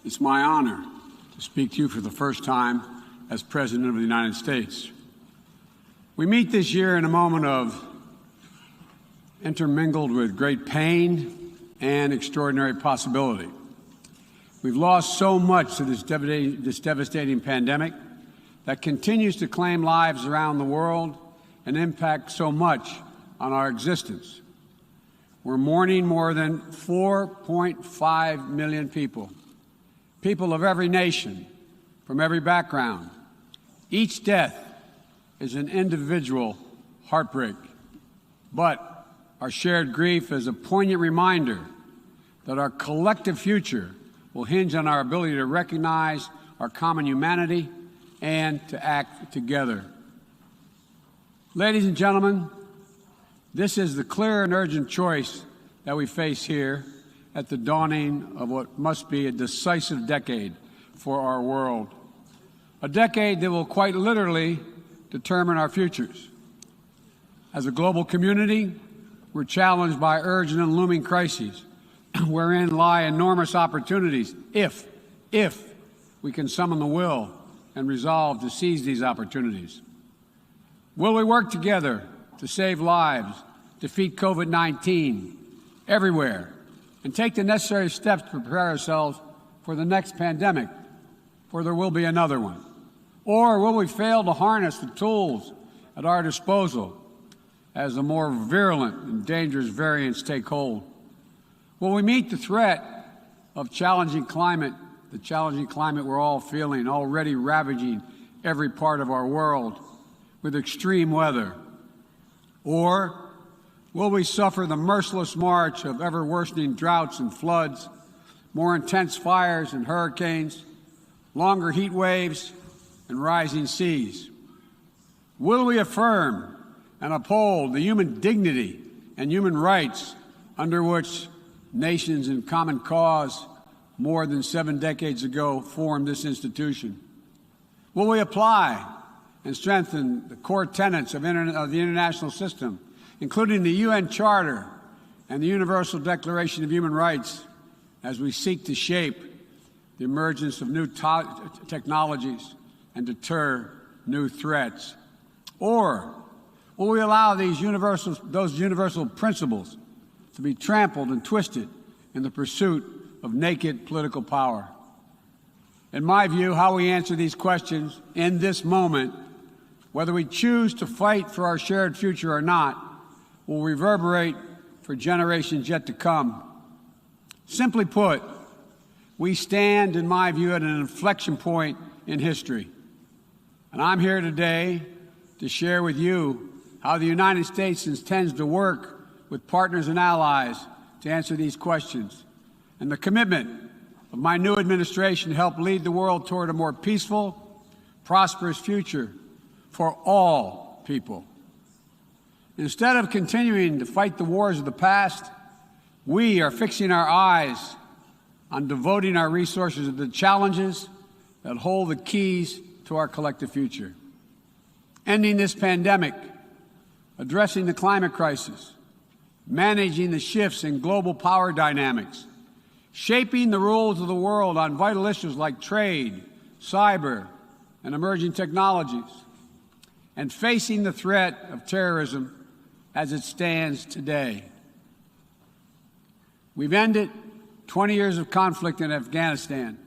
It's my honor to speak to you for the first time as President of the United States. We meet this year in a moment of intermingled with great pain and extraordinary possibility. We've lost so much to this devastating pandemic that continues to claim lives around the world and impact so much on our existence. We're mourning more than 4.5 million people of every nation, from every background. Each death is an individual heartbreak, but our shared grief is a poignant reminder that our collective future will hinge on our ability to recognize our common humanity and to act together. Ladies and gentlemen, this is the clear and urgent choice that we face here at the dawning of what must be a decisive decade for our world. A decade that will quite literally determine our futures. As a global community, we're challenged by urgent and looming crises, wherein lie enormous opportunities if we can summon the will and resolve to seize these opportunities. Will we work together to save lives, defeat COVID-19 everywhere, and take the necessary steps to prepare ourselves for the next pandemic, for there will be another one? Or will we fail to harness the tools at our disposal as the more virulent and dangerous variants take hold? Will we meet the threat of the challenging climate we're all feeling, already ravaging every part of our world with extreme weather? Or will we suffer the merciless march of ever-worsening droughts and floods, more intense fires and hurricanes, longer heat waves, and rising seas? Will we affirm and uphold the human dignity and human rights under which nations in common cause more than 7 decades ago formed this institution? Will we apply and strengthen the core tenets of the international system, including the UN Charter and the Universal Declaration of Human Rights, as we seek to shape the emergence of new technologies and deter new threats? Or will we allow those universal principles to be trampled and twisted in the pursuit of naked political power? In my view, how we answer these questions in this moment, whether we choose to fight for our shared future or not, will reverberate for generations yet to come. Simply put, we stand, in my view, at an inflection point in history. And I'm here today to share with you how the United States intends to work with partners and allies to answer these questions, and the commitment of my new administration to help lead the world toward a more peaceful, prosperous future for all people. Instead of continuing to fight the wars of the past, we are fixing our eyes on devoting our resources to the challenges that hold the keys to our collective future. Ending this pandemic, addressing the climate crisis, managing the shifts in global power dynamics, shaping the rules of the world on vital issues like trade, cyber, and emerging technologies, and facing the threat of terrorism as it stands today. We've ended 20 years of conflict in Afghanistan,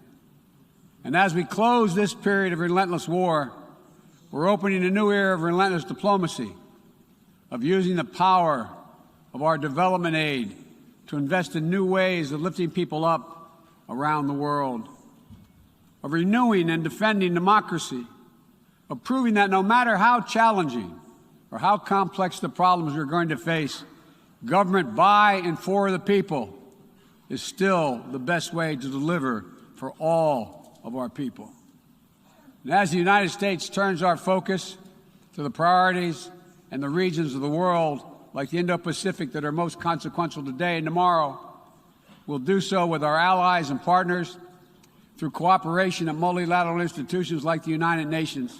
and as we close this period of relentless war, we're opening a new era of relentless diplomacy, of using the power of our development aid to invest in new ways of lifting people up around the world, of renewing and defending democracy, of proving that no matter how challenging or how complex the problems we're going to face, government by and for the people is still the best way to deliver for all of our people. And as the United States turns our focus to the priorities and the regions of the world, like the Indo-Pacific, that are most consequential today and tomorrow, we'll do so with our allies and partners through cooperation at multilateral institutions like the United Nations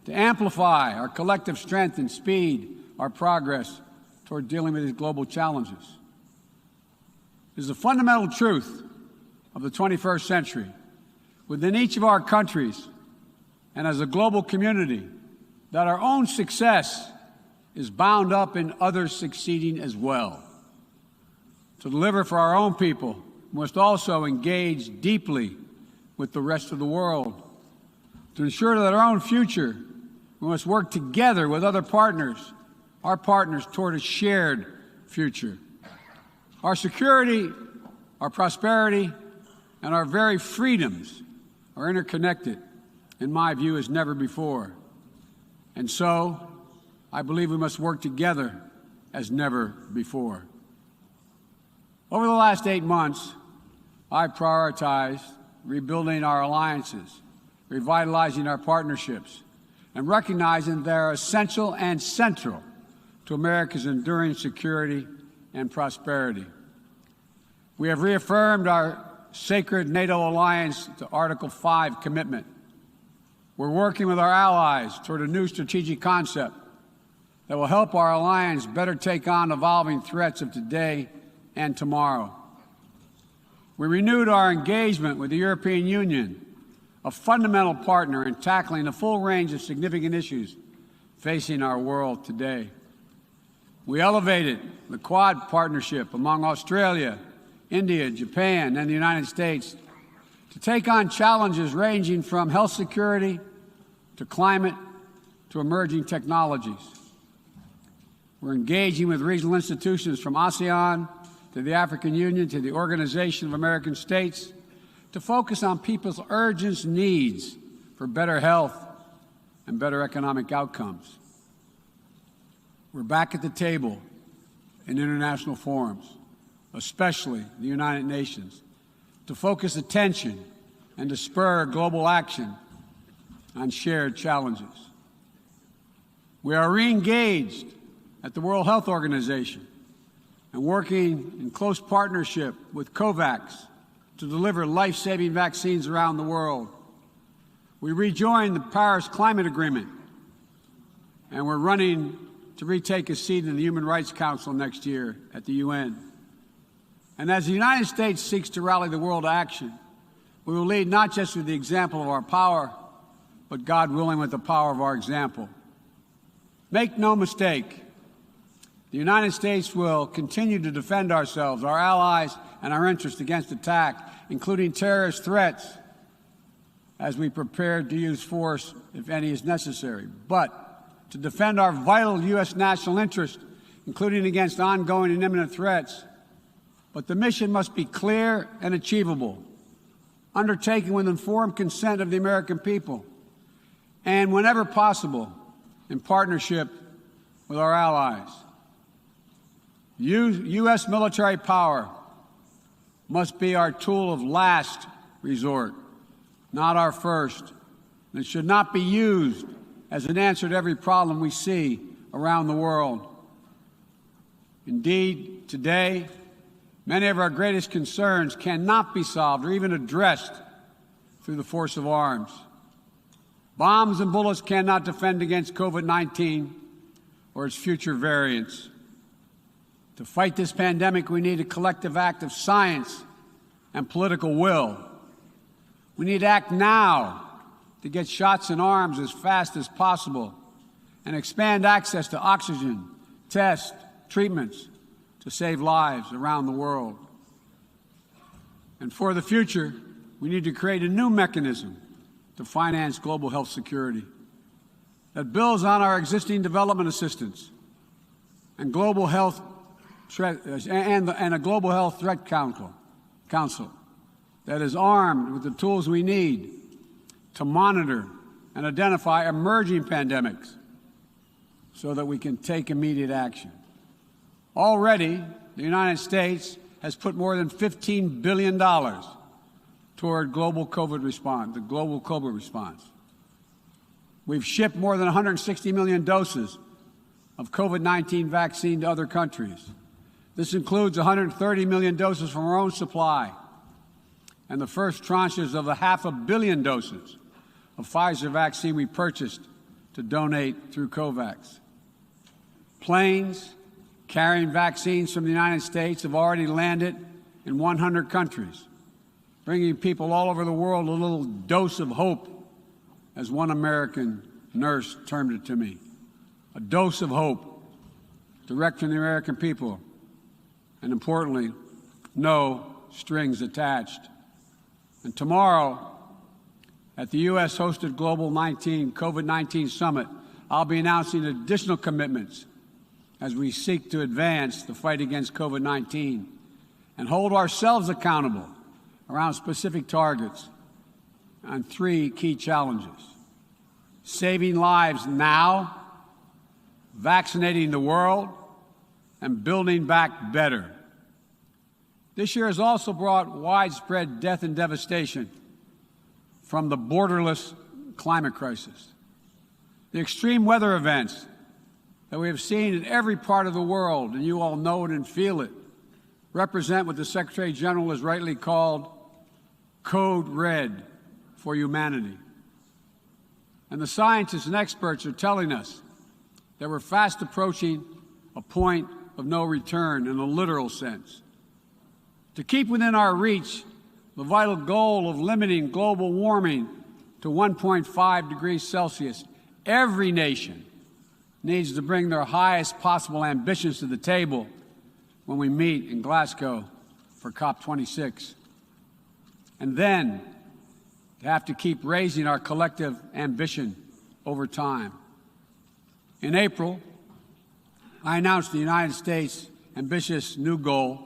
to amplify our collective strength and speed our progress toward dealing with these global challenges. It is a fundamental truth of the 21st century, within each of our countries and as a global community, that our own success is bound up in others succeeding as well. To deliver for our own people, we must also engage deeply with the rest of the world. To ensure that our own future, we must work together with other partners, our partners, toward a shared future. Our security, our prosperity, and our very freedoms are interconnected, in my view, as never before. And so, I believe we must work together as never before. Over the last 8 months, I prioritized rebuilding our alliances, revitalizing our partnerships, and recognizing they are essential and central to America's enduring security and prosperity. We have reaffirmed our sacred NATO alliance to Article 5 commitment. We're working with our allies toward a new strategic concept that will help our alliance better take on evolving threats of today and tomorrow. We renewed our engagement with the European Union, a fundamental partner in tackling a full range of significant issues facing our world today. We elevated the Quad partnership among Australia, India, Japan, and the United States to take on challenges ranging from health security to climate to emerging technologies. We're engaging with regional institutions from ASEAN to the African Union to the Organization of American States to focus on people's urgent needs for better health and better economic outcomes. We're back at the table in international forums, especially the United Nations, to focus attention and to spur global action on shared challenges. We are re-engaged at the World Health Organization and working in close partnership with COVAX to deliver life-saving vaccines around the world. We rejoined the Paris Climate Agreement, and we're running to retake a seat in the Human Rights Council next year at the UN. And as the United States seeks to rally the world to action, we will lead not just with the example of our power, but, God willing, with the power of our example. Make no mistake, the United States will continue to defend ourselves, our allies, and our interests against attack, including terrorist threats, as we prepare to use force, if any is necessary. But to defend our vital U.S. national interest, including against ongoing and imminent threats. But the mission must be clear and achievable, undertaken with informed consent of the American people, and whenever possible, in partnership with our allies. U.S. military power must be our tool of last resort, not our first. And it should not be used as an answer to every problem we see around the world. Indeed, today, many of our greatest concerns cannot be solved or even addressed through the force of arms. Bombs and bullets cannot defend against COVID-19 or its future variants. To fight this pandemic, we need a collective act of science and political will. We need to act now to get shots in arms as fast as possible and expand access to oxygen, tests, treatments to save lives around the world. And for the future, we need to create a new mechanism to finance global health security that builds on our existing development assistance and global health and a global health threat council that is armed with the tools we need to monitor and identify emerging pandemics so that we can take immediate action. Already, the United States has put more than $15 billion toward the global COVID response. We've shipped more than 160 million doses of COVID-19 vaccine to other countries. This includes 130 million doses from our own supply and the first tranches of 500 million doses of Pfizer vaccine we purchased to donate through COVAX. Planes carrying vaccines from the United States have already landed in 100 countries. bringing people all over the world a little dose of hope, as one American nurse termed it to me. A dose of hope, direct from the American people, and importantly, no strings attached. And tomorrow, at the U.S.-hosted Global COVID-19 Summit, I'll be announcing additional commitments as we seek to advance the fight against COVID-19 and hold ourselves accountable around specific targets on 3 key challenges: saving lives now, vaccinating the world, and building back better. This year has also brought widespread death and devastation from the borderless climate crisis. The extreme weather events that we have seen in every part of the world, and you all know it and feel it, represent what the Secretary General has rightly called Code Red for humanity. And the scientists and experts are telling us that we're fast approaching a point of no return in a literal sense. To keep within our reach the vital goal of limiting global warming to 1.5 degrees Celsius, every nation needs to bring their highest possible ambitions to the table when we meet in Glasgow for COP26. And then to have to keep raising our collective ambition over time. In April, I announced the United States' ambitious new goal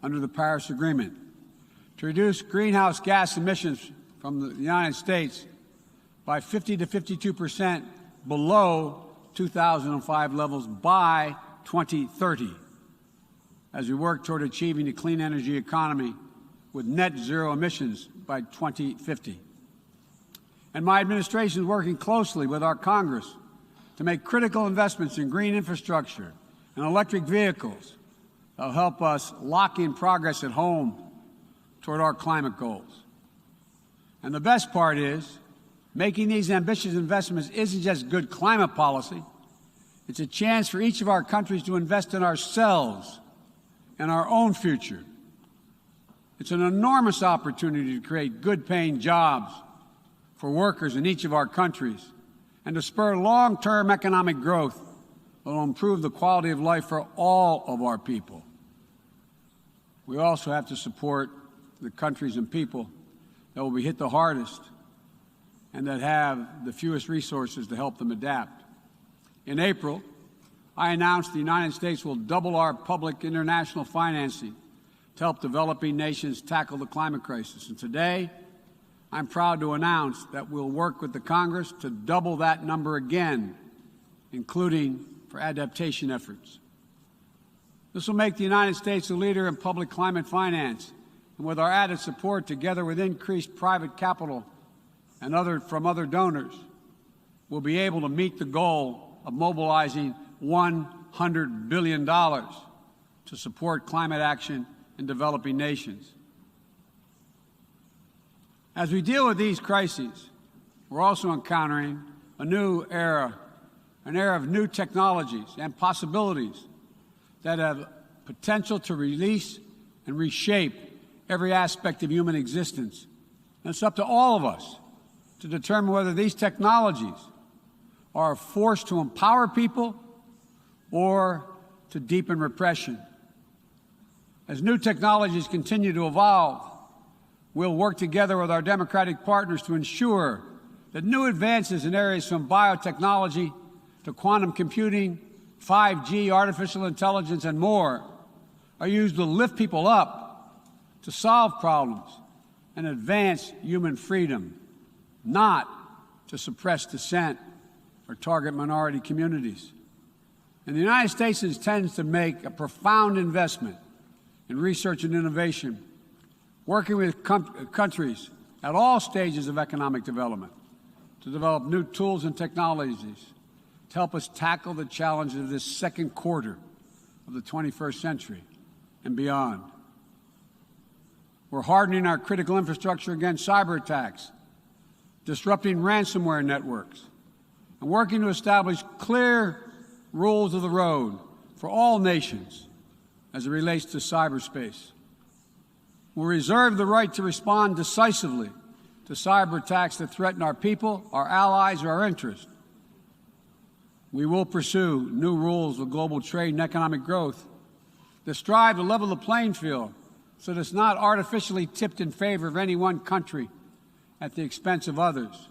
under the Paris Agreement to reduce greenhouse gas emissions from the United States by 50 to 52% below 2005 levels by 2030, as we work toward achieving a clean energy economy with net zero emissions by 2050. And my administration is working closely with our Congress to make critical investments in green infrastructure and electric vehicles that will help us lock in progress at home toward our climate goals. And the best part is, making these ambitious investments isn't just good climate policy. It's a chance for each of our countries to invest in ourselves and our own future. It's an enormous opportunity to create good-paying jobs for workers in each of our countries and to spur long-term economic growth that will improve the quality of life for all of our people. We also have to support the countries and people that will be hit the hardest and that have the fewest resources to help them adapt. In April, I announced the United States will double our public international financing to help developing nations tackle the climate crisis. And today, I'm proud to announce that we'll work with the Congress to double that number again, including for adaptation efforts. This will make the United States a leader in public climate finance, and with our added support, together with increased private capital and from other donors, we'll be able to meet the goal of mobilizing $100 billion to support climate action in developing nations. As we deal with these crises, we're also encountering a new era, an era of new technologies and possibilities that have potential to release and reshape every aspect of human existence. And it's up to all of us to determine whether these technologies are a force to empower people or to deepen repression. As new technologies continue to evolve, we'll work together with our democratic partners to ensure that new advances in areas from biotechnology to quantum computing, 5G, artificial intelligence, and more are used to lift people up, to solve problems, and advance human freedom, not to suppress dissent or target minority communities. And the United States intends to make a profound investment in research and innovation, working with countries at all stages of economic development to develop new tools and technologies to help us tackle the challenges of this second quarter of the 21st century and beyond. We're hardening our critical infrastructure against cyber attacks, disrupting ransomware networks, and working to establish clear rules of the road for all nations as it relates to cyberspace. We'll reserve the right to respond decisively to cyber attacks that threaten our people, our allies, or our interests. We will pursue new rules of global trade and economic growth that strive to level the playing field so that it's not artificially tipped in favor of any one country at the expense of others.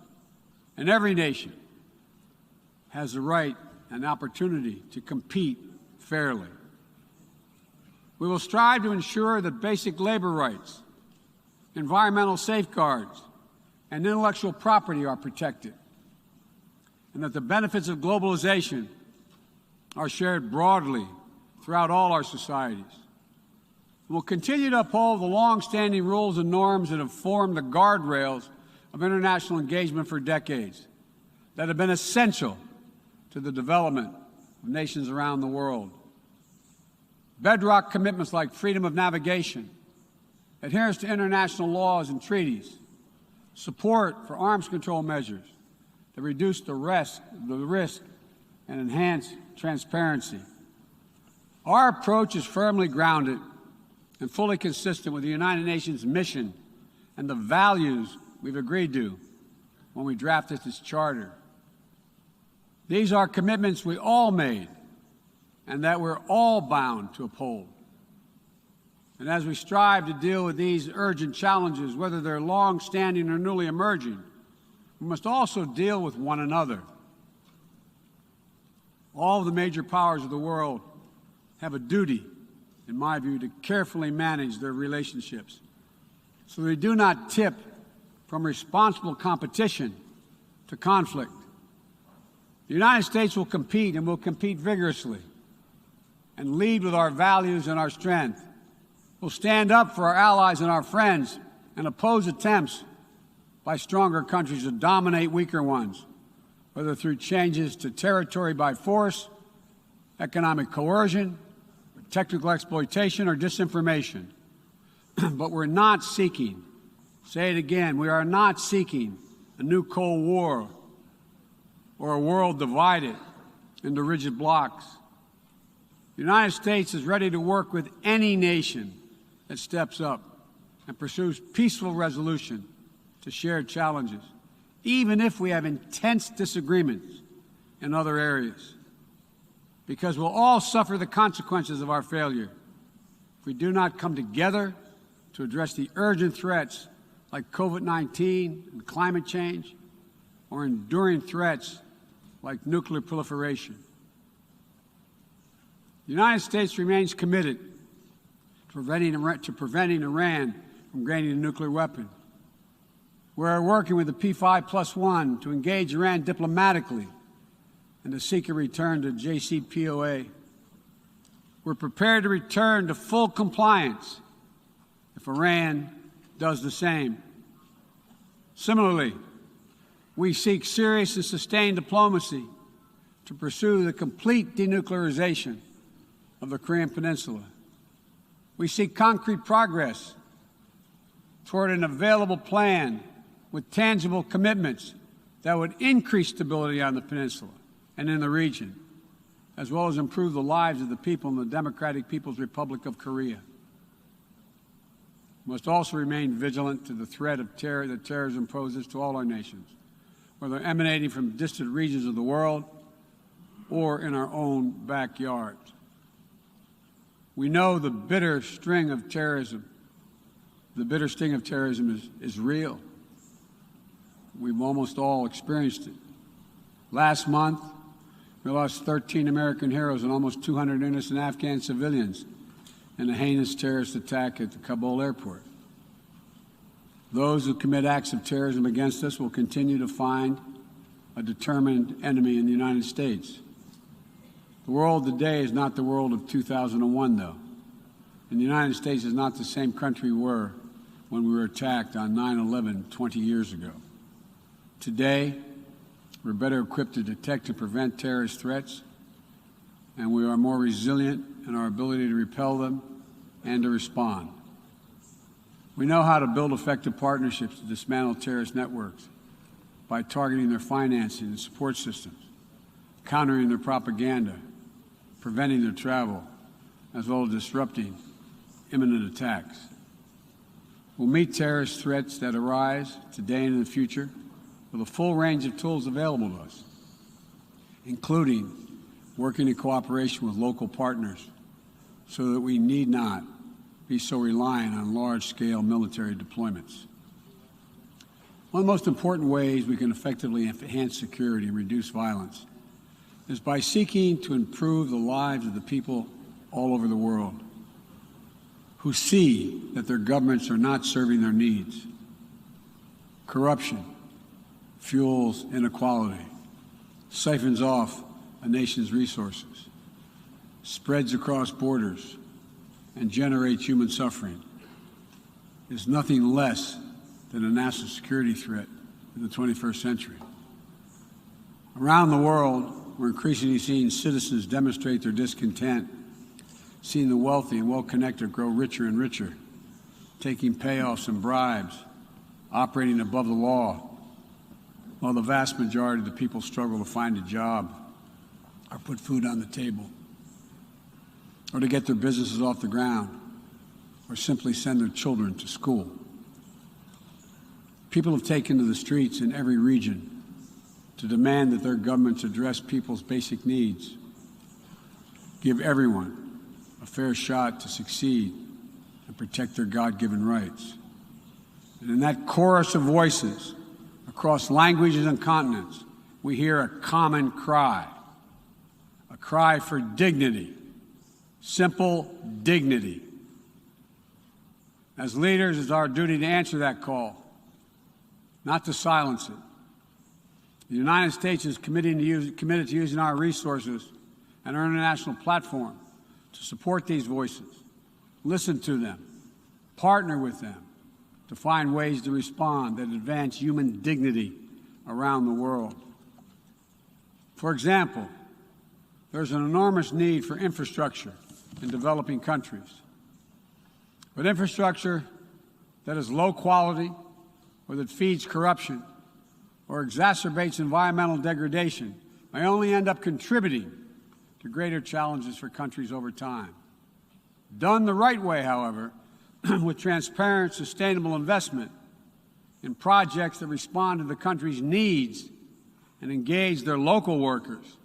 And every nation has the right and opportunity to compete fairly. We will strive to ensure that basic labor rights, environmental safeguards, and intellectual property are protected, and that the benefits of globalization are shared broadly throughout all our societies. We'll continue to uphold the long-standing rules and norms that have formed the guardrails of international engagement for decades, that have been essential to the development of nations around the world. Bedrock commitments like freedom of navigation, adherence to international laws and treaties, support for arms control measures that reduce the risk and enhance transparency. Our approach is firmly grounded and fully consistent with the United Nations mission and the values we've agreed to when we drafted this charter. These are commitments we all made and that we're all bound to uphold. And as we strive to deal with these urgent challenges, whether they're long-standing or newly emerging, we must also deal with one another. All of the major powers of the world have a duty, in my view, to carefully manage their relationships so they do not tip from responsible competition to conflict. The United States will compete, and will compete vigorously, and lead with our values and our strength. We'll stand up for our allies and our friends and oppose attempts by stronger countries to dominate weaker ones, whether through changes to territory by force, economic coercion, technical exploitation, or disinformation. But we're not seeking, say it again, we are not seeking a new Cold War or a world divided into rigid blocs. The United States is ready to work with any nation that steps up and pursues peaceful resolution to shared challenges, even if we have intense disagreements in other areas, because we'll all suffer the consequences of our failure if we do not come together to address the urgent threats like COVID-19 and climate change, or enduring threats like nuclear proliferation. The United States remains committed to preventing Iran from gaining a nuclear weapon. We're working with the P5+1 to engage Iran diplomatically and to seek a return to JCPOA. We're prepared to return to full compliance if Iran does the same. Similarly, we seek serious and sustained diplomacy to pursue the complete denuclearization of the Korean Peninsula. We seek concrete progress toward an available plan with tangible commitments that would increase stability on the peninsula and in the region, as well as improve the lives of the people in the Democratic People's Republic of Korea. We must also remain vigilant to the threat of terror that terrorism poses to all our nations, whether emanating from distant regions of the world or in our own backyards. We know the bitter sting of terrorism. The bitter sting of terrorism is real. We've almost all experienced it. Last month, we lost 13 American heroes and almost 200 innocent Afghan civilians in a heinous terrorist attack at the Kabul airport. Those who commit acts of terrorism against us will continue to find a determined enemy in the United States. The world today is not the world of 2001, though. And the United States is not the same country we were when we were attacked on 9/11 20 years ago. Today, we're better equipped to detect and prevent terrorist threats, and we are more resilient in our ability to repel them and to respond. We know how to build effective partnerships to dismantle terrorist networks by targeting their financing and support systems, countering their propaganda, preventing their travel, as well as disrupting imminent attacks. We'll meet terrorist threats that arise today and in the future with a full range of tools available to us, including working in cooperation with local partners so that we need not be so reliant on large-scale military deployments. One of the most important ways we can effectively enhance security and reduce violence is by seeking to improve the lives of the people all over the world who see that their governments are not serving their needs. Corruption fuels inequality, siphons off a nation's resources, spreads across borders, and generates human suffering. Is nothing less than a national security threat in the 21st century. Around the world, we're increasingly seeing citizens demonstrate their discontent, seeing the wealthy and well-connected grow richer and richer, taking payoffs and bribes, operating above the law, while the vast majority of the people struggle to find a job or put food on the table, or to get their businesses off the ground, or simply send their children to school. People have taken to the streets in every region to demand that their governments address people's basic needs, give everyone a fair shot to succeed, and protect their God-given rights. And in that chorus of voices across languages and continents, we hear a common cry, a cry for dignity, simple dignity. As leaders, it's our duty to answer that call, not to silence it. The United States is committed to using our resources and our international platform to support these voices, listen to them, partner with them to find ways to respond that advance human dignity around the world. For example, there's an enormous need for infrastructure in developing countries. But infrastructure that is low quality or that feeds corruption or exacerbates environmental degradation may only end up contributing to greater challenges for countries over time. Done the right way, however, with transparent, sustainable investment in projects that respond to the country's needs and engage their local workers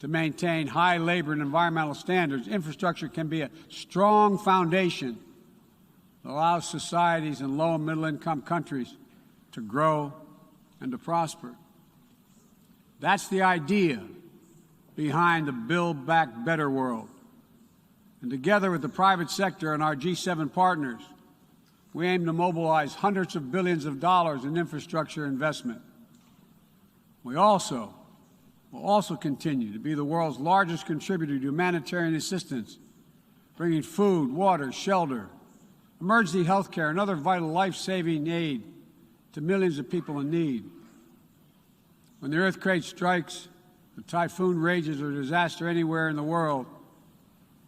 to maintain high labor and environmental standards, infrastructure can be a strong foundation that allows societies in low and middle-income countries to grow and to prosper. That's the idea behind the Build Back Better world. And together with the private sector and our G7 partners, we aim to mobilize hundreds of billions of dollars in infrastructure investment. We will also continue to be the world's largest contributor to humanitarian assistance, bringing food, water, shelter, emergency health care, and other vital life-saving aid to millions of people in need. When the earthquake strikes, the typhoon rages, or disaster anywhere in the world,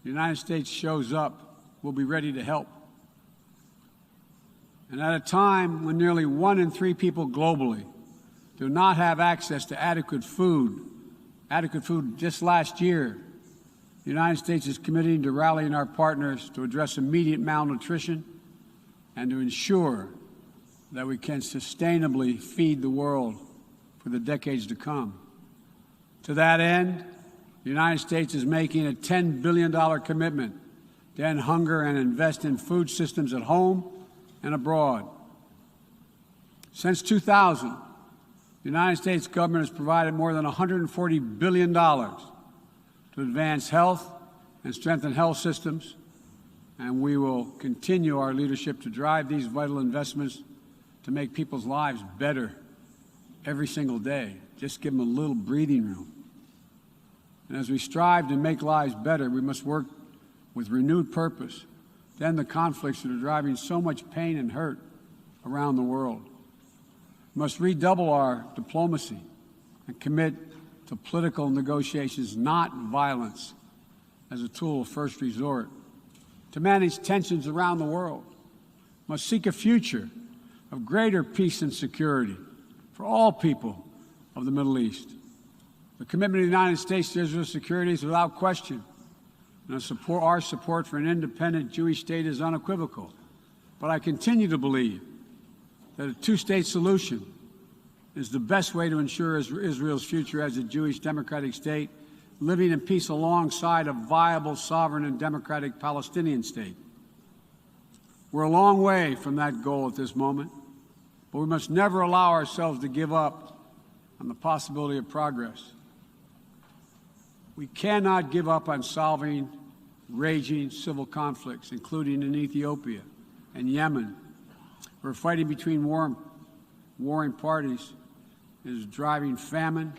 the United States shows up. We'll be ready to help. And at a time when nearly 1 in 3 people globally do not have access to adequate food just last year, the United States is committed to rallying our partners to address immediate malnutrition and to ensure that we can sustainably feed the world for the decades to come. To that end, the United States is making a $10 billion commitment to end hunger and invest in food systems at home and abroad. Since 2000, the United States government has provided more than $140 billion to advance health and strengthen health systems, and we will continue our leadership to drive these vital investments to make people's lives better every single day. Just give them a little breathing room. And as we strive to make lives better, we must work with renewed purpose to end the conflicts that are driving so much pain and hurt around the world. We must redouble our diplomacy and commit to political negotiations, not violence, as a tool of first resort. To manage tensions around the world, we must seek a future of greater peace and security for all people of the Middle East. The commitment of the United States to Israel's security is without question, and our support for an independent Jewish state is unequivocal. But I continue to believe that a two-state solution is the best way to ensure Israel's future as a Jewish democratic state, living in peace alongside a viable, sovereign, and democratic Palestinian state. We're a long way from that goal at this moment, but we must never allow ourselves to give up on the possibility of progress. We cannot give up on solving raging civil conflicts, including in Ethiopia and Yemen, where fighting between warring parties is driving famine,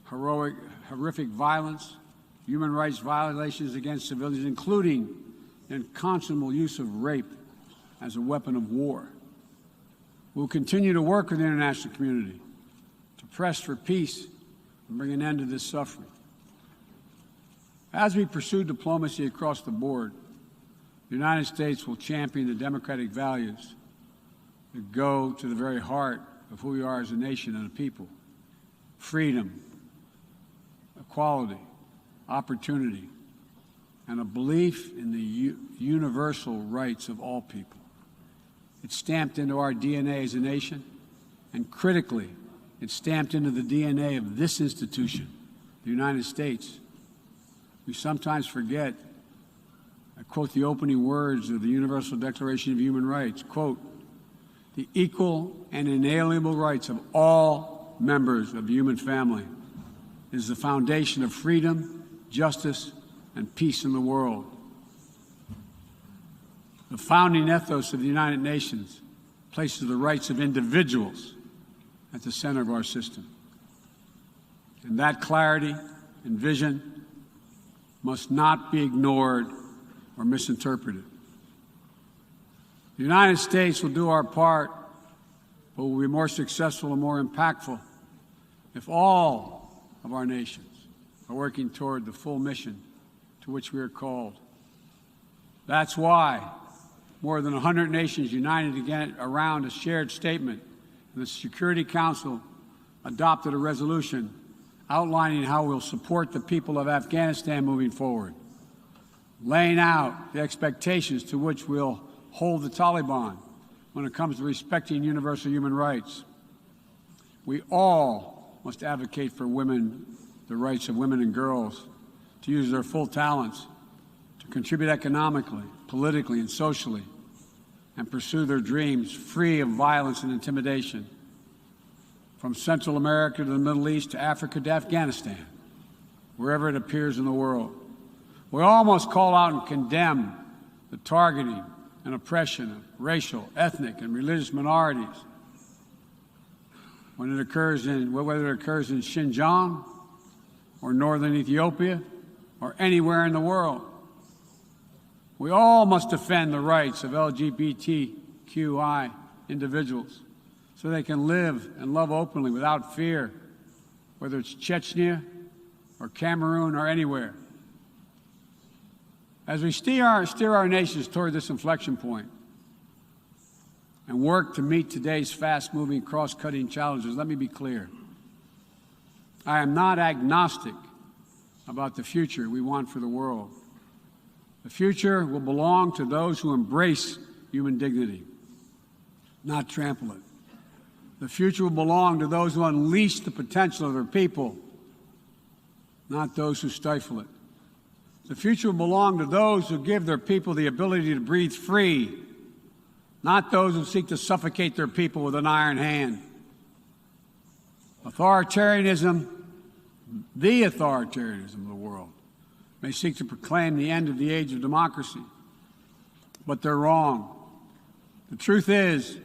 horrific violence, human rights violations against civilians, including the unconscionable use of rape as a weapon of war. We'll continue to work with the international community to press for peace and bring an end to this suffering. As we pursue diplomacy across the board, the United States will champion the democratic values that go to the very heart of who we are as a nation and a people: freedom, equality, opportunity, and a belief in the universal rights of all people. It's stamped into our DNA as a nation, and critically, it's stamped into the DNA of this institution, the United States. We sometimes forget. I quote the opening words of the Universal Declaration of Human Rights, quote, "The equal and inalienable rights of all members of the human family is the foundation of freedom, justice, and peace in the world." The founding ethos of the United Nations places the rights of individuals at the center of our system. And that clarity and vision must not be ignored or misinterpreted. The United States will do our part, but will be more successful and more impactful if all of our nations are working toward the full mission to which we are called. That's why more than 100 nations united again around a shared statement, and the Security Council adopted a resolution outlining how we'll support the people of Afghanistan moving forward, laying out the expectations to which we'll hold the Taliban when it comes to respecting universal human rights. We all must advocate for women, the rights of women and girls to use their full talents, to contribute economically, politically, and socially, and pursue their dreams free of violence and intimidation. From Central America to the Middle East to Africa to Afghanistan, wherever it appears in the world. We all must call out and condemn the targeting and oppression of racial, ethnic, and religious minorities when it occurs whether it occurs in Xinjiang or northern Ethiopia or anywhere in the world. We all must defend the rights of LGBTQI individuals so they can live and love openly without fear, whether it's Chechnya or Cameroon or anywhere. As we steer our nations toward this inflection point and work to meet today's fast-moving, cross-cutting challenges, let me be clear. I am not agnostic about the future we want for the world. The future will belong to those who embrace human dignity, not trample it. The future will belong to those who unleash the potential of their people, not those who stifle it. The future will belong to those who give their people the ability to breathe free, not those who seek to suffocate their people with an iron hand. Authoritarianism, the authoritarianism of the world, may seek to proclaim the end of the age of democracy, but they're wrong. The truth is,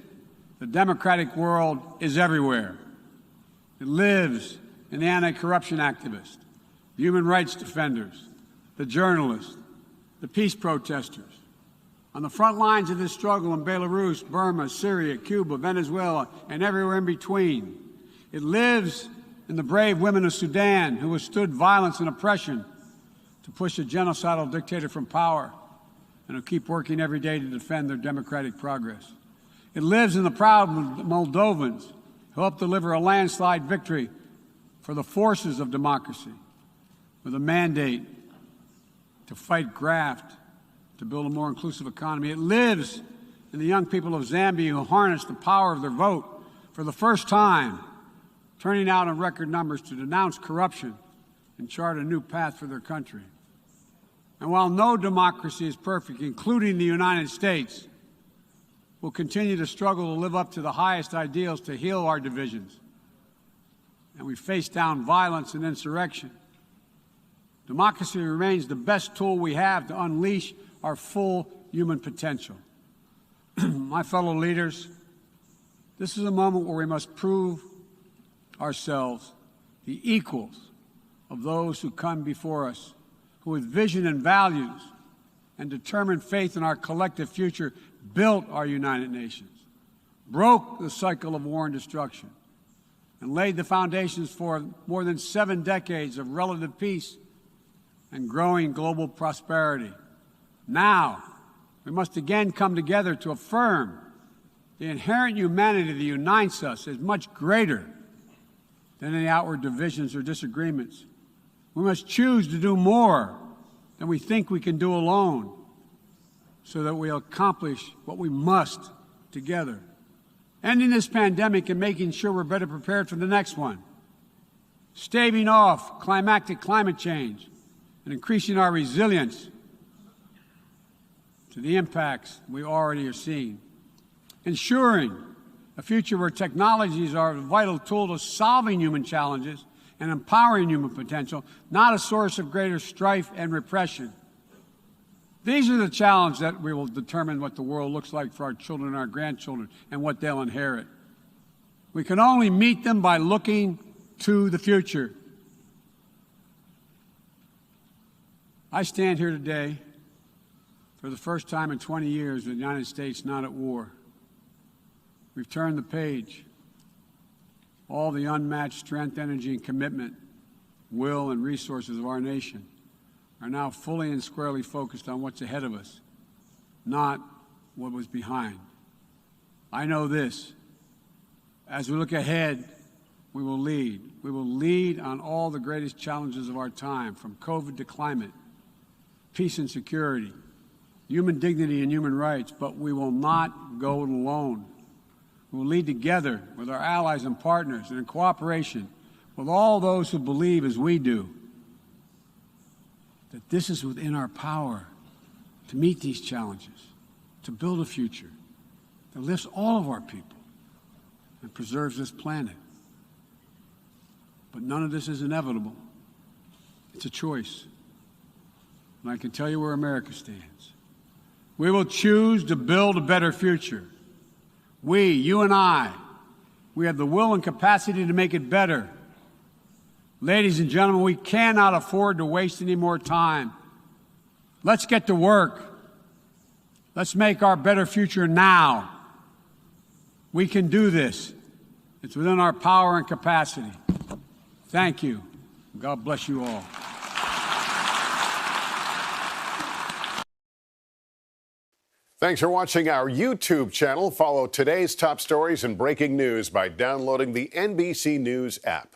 the democratic world is everywhere. It lives in the anti-corruption activists, the human rights defenders, the journalists, the peace protesters. On the front lines of this struggle in Belarus, Burma, Syria, Cuba, Venezuela, and everywhere in between. It lives in the brave women of Sudan who withstood violence and oppression to push a genocidal dictator from power and who keep working every day to defend their democratic progress. It lives in the proud Moldovans who helped deliver a landslide victory for the forces of democracy with a mandate to fight graft, to build a more inclusive economy. It lives and the young people of Zambia who harnessed the power of their vote for the first time, turning out in record numbers to denounce corruption and chart a new path for their country. And while no democracy is perfect, including the United States, we'll continue to struggle to live up to the highest ideals to heal our divisions. And we face down violence and insurrection. Democracy remains the best tool we have to unleash our full human potential. My fellow leaders, this is a moment where we must prove ourselves the equals of those who come before us, who with vision and values and determined faith in our collective future built our United Nations, broke the cycle of war and destruction, and laid the foundations for more than 7 decades of relative peace and growing global prosperity. Now, we must again come together to affirm the inherent humanity that unites us is much greater than any outward divisions or disagreements. We must choose to do more than we think we can do alone so that we'll accomplish what we must together. Ending this pandemic and making sure we're better prepared for the next one. Staving off climate change and increasing our resilience to the impacts we already are seeing. Ensuring a future where technologies are a vital tool to solving human challenges and empowering human potential, not a source of greater strife and repression. These are the challenges that we will determine what the world looks like for our children and our grandchildren and what they'll inherit. We can only meet them by looking to the future. I stand here today for the first time in 20 years with the United States not at war. We've turned the page. All the unmatched strength, energy, and commitment, will, and resources of our nation are now fully and squarely focused on what's ahead of us, not what was behind. I know this. As we look ahead, we will lead. We will lead on all the greatest challenges of our time, from COVID to climate, peace and security, human dignity and human rights, but we will not go it alone. We will lead together with our allies and partners and in cooperation with all those who believe as we do that this is within our power to meet these challenges, to build a future that lifts all of our people and preserves this planet. But none of this is inevitable. It's a choice. And I can tell you where America stands. We will choose to build a better future. We, you and I, we have the will and capacity to make it better. Ladies and gentlemen, we cannot afford to waste any more time. Let's get to work. Let's make our better future now. We can do this. It's within our power and capacity. Thank you. God bless you all. Thanks for watching our YouTube channel. Follow today's top stories and breaking news by downloading the NBC News app.